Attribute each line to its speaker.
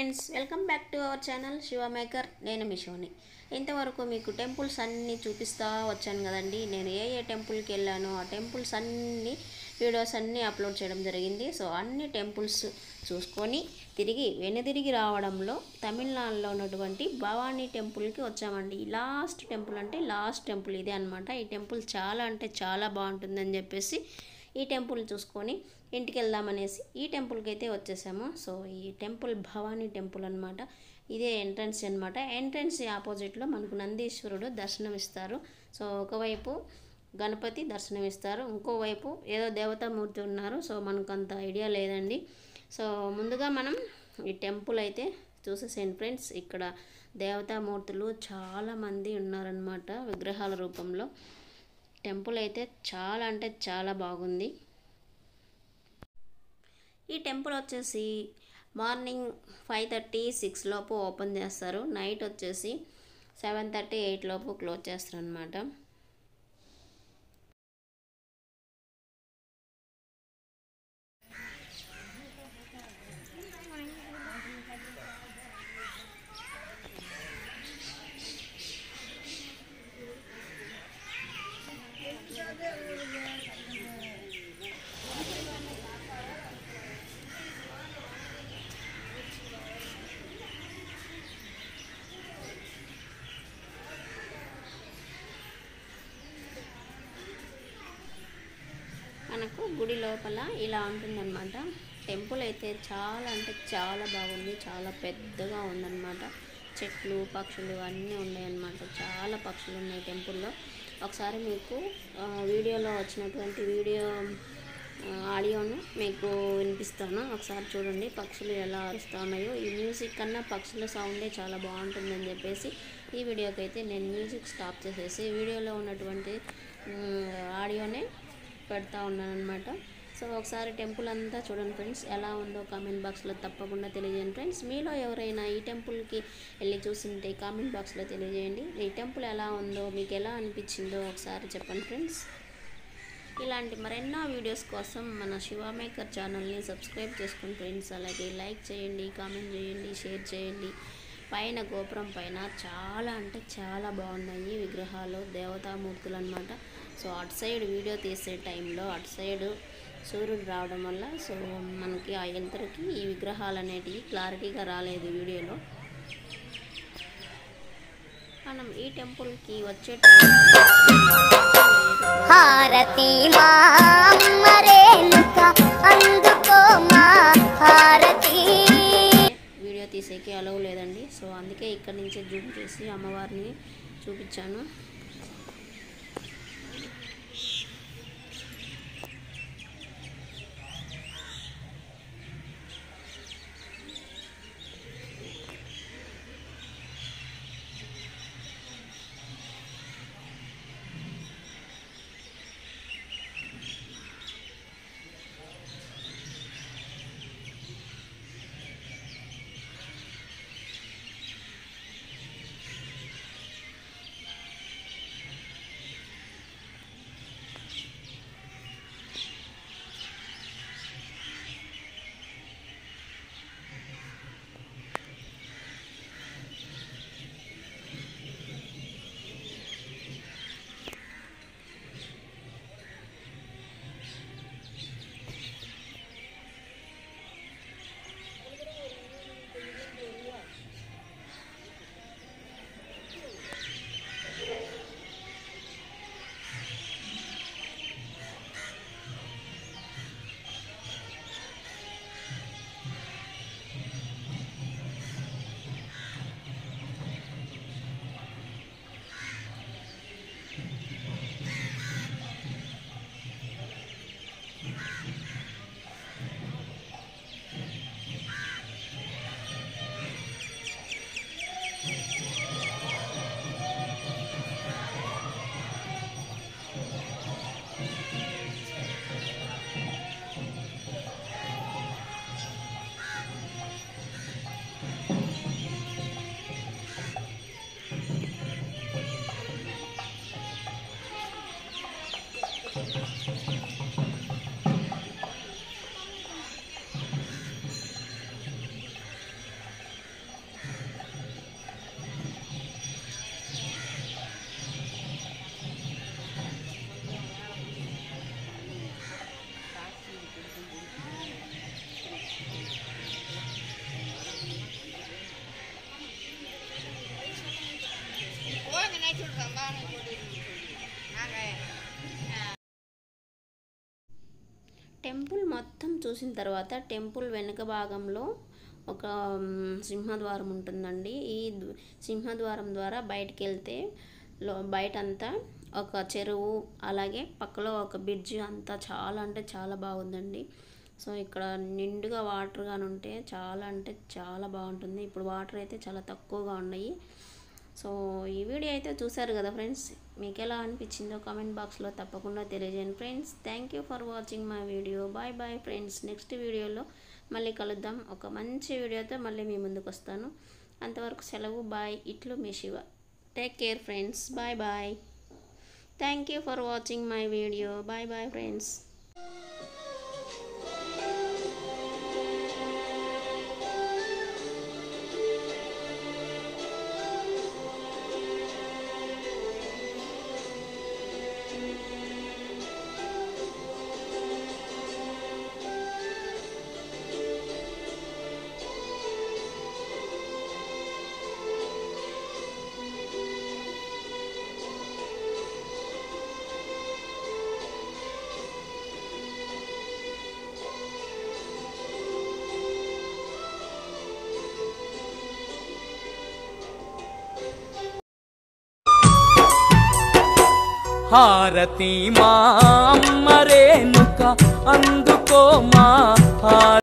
Speaker 1: Friends, welcome back to our channel Shiva maker. నేను మిషోని. ఇంతవరకు మీకు టెంపుల్స్ అన్నీ చూపిస్తూ వచ్చాను కదండి. నేను ఏ టెంపుల్కి వెళ్ళానో ఆ టెంపుల్స్ అన్నీ వీడియోస్ అన్నీ అప్లోడ్ చేయడం జరిగింది. సో అన్ని టెంపుల్స్ చూసుకొని వెనుదిరిగి రావడంలో తమిళనాడులో ఉన్నటువంటి భవానీ టెంపుల్కి వచ్చామండి. లాస్ట్ టెంపుల్ అంటే లాస్ట్ టెంపుల్ ఇదే అనమాట. ఈ టెంపుల్ చాలా అంటే చాలా బాగుంటుందని చెప్పేసి ఈ టెంపుల్ చూసుకొని ఇంటికి వెళ్దామనేసి ఈ టెంపుల్కి అయితే వచ్చేసాము. సో ఈ టెంపుల్ భవానీ టెంపుల్ అనమాట. ఇదే ఎంట్రన్స్ అనమాట. ఎంట్రన్స్ ఆపోజిట్లో మనకు నందీశ్వరుడు దర్శనమిస్తారు. సో ఒకవైపు గణపతి దర్శనమిస్తారు, ఇంకోవైపు ఏదో దేవతామూర్తి ఉన్నారు. సో మనకు అంత ఐడియా లేదండి. సో ముందుగా మనం ఈ టెంపుల్ అయితే చూసేసేయండి ఫ్రెండ్స్. ఇక్కడ దేవతామూర్తులు చాలామంది ఉన్నారనమాట విగ్రహాల రూపంలో. టెంపుల్ అయితే చాలా అంటే చాలా బాగుంది. ఈ టెంపుల్ వచ్చేసి మార్నింగ్ 5:30, 6 లోపు ఓపెన్ చేస్తారు. నైట్ వచ్చేసి 7:30, 8 లోపు క్లోజ్ చేస్తారు అనమాట. మనకు గుడి లోపల ఇలా ఉంటుందన్నమాట. టెంపుల్ అయితే చాలా అంటే చాలా బాగుంది. చాలా పెద్దగా ఉందన్నమాట. చెట్లు, పక్షులు అన్నీ ఉన్నాయన్నమాట. చాలా పక్షులు ఉన్నాయి టెంపుల్లో. ఒకసారి మీకు వీడియోలో వచ్చినటువంటి ఆడియోను మీకు వినిపిస్తాను. ఒకసారి చూడండి పక్షులు ఎలా అరుస్తూ ఉన్నాయో. ఈ మ్యూజిక్ కన్నా పక్షుల సౌండే చాలా బాగుంటుందని చెప్పేసి ఈ వీడియోకి అయితే నేను మ్యూజిక్ స్టాప్ చేసేసి వీడియోలో ఉన్నటువంటి ఆడియోనే పెడతా ఉన్నాను అనమాట. సో ఒకసారి టెంపుల్ అంతా చూడండి ఫ్రెండ్స్. ఎలా ఉందో కామెంట్ బాక్స్లో తప్పకుండా తెలియజేయండి ఫ్రెండ్స్. మీలో ఎవరైనా ఈ టెంపుల్కి వెళ్ళి చూసింటే కామెంట్ బాక్స్లో తెలియజేయండి. ఈ టెంపుల్ ఎలా ఉందో, మీకు ఎలా అనిపించిందో ఒకసారి చెప్పండి ఫ్రెండ్స్. ఇలాంటి మరెన్నో వీడియోస్ కోసం మన శివ మేకర్ ఛానల్ని సబ్స్క్రైబ్ చేసుకోండి ఫ్రెండ్స్. అలాగే లైక్ చేయండి, కామెంట్ చేయండి, షేర్ చేయండి. పైన గోపురం పైన చాలా అంటే చాలా బాగున్నాయి విగ్రహాలు, దేవతామూర్తులు అనమాట. సో అటు సైడ్ వీడియో తీసే టైంలో అటు సైడ్ సూర్యుడు రావడం వల్ల సో మనకి ఆ యంత్రకి ఈ విగ్రహాలు అనేటివి క్లారిటీగా రాలేదు వీడియోలో. మనం ఈ టెంపుల్కి వచ్చే టైం వీడియో తీసేకి అలవ్ లేదండి. సో అందుకే ఇక్కడి నుంచే జూమ్ చేసి అమ్మవారిని చూపించాను. టెంపుల్ మొత్తం చూసిన తర్వాత టెంపుల్ వెనుక భాగంలో ఒక సింహద్వారం ఉంటుందండి. ఈ సింహద్వారం ద్వారా బయటికి వెళ్తే బయటంతా ఒక చెరువు, అలాగే పక్కలో ఒక బ్రిడ్జ్, అంతా చాలా అంటే చాలా బాగుందండి. సో ఇక్కడ నిండుగా వాటర్ గాని ఉంటే చాలా అంటే చాలా బాగుంటుంది. ఇప్పుడు వాటర్ అయితే చాలా తక్కువగా ఉన్నాయి. సో ఈ వీడియో అయితే చూసారు కదా ఫ్రెండ్స్, మీకు ఎలా అనిపించిందో కామెంట్ బాక్స్లో తప్పకుండా తెలియజేయండి friends. Thank you for watching my video. Bye bye friends. Next వీడియోలో మళ్ళీ కలుద్దాం. ఒక మంచి వీడియోతో మళ్ళీ మీ ముందుకు వస్తాను. అంతవరకు సెలవు. బాయ్. ఇట్లు మీ Shiva. Take care friends. Bye bye. Thank you for watching my video. Bye bye friends.
Speaker 2: హారతి మా అమ్మ రేణుక అందుకో మా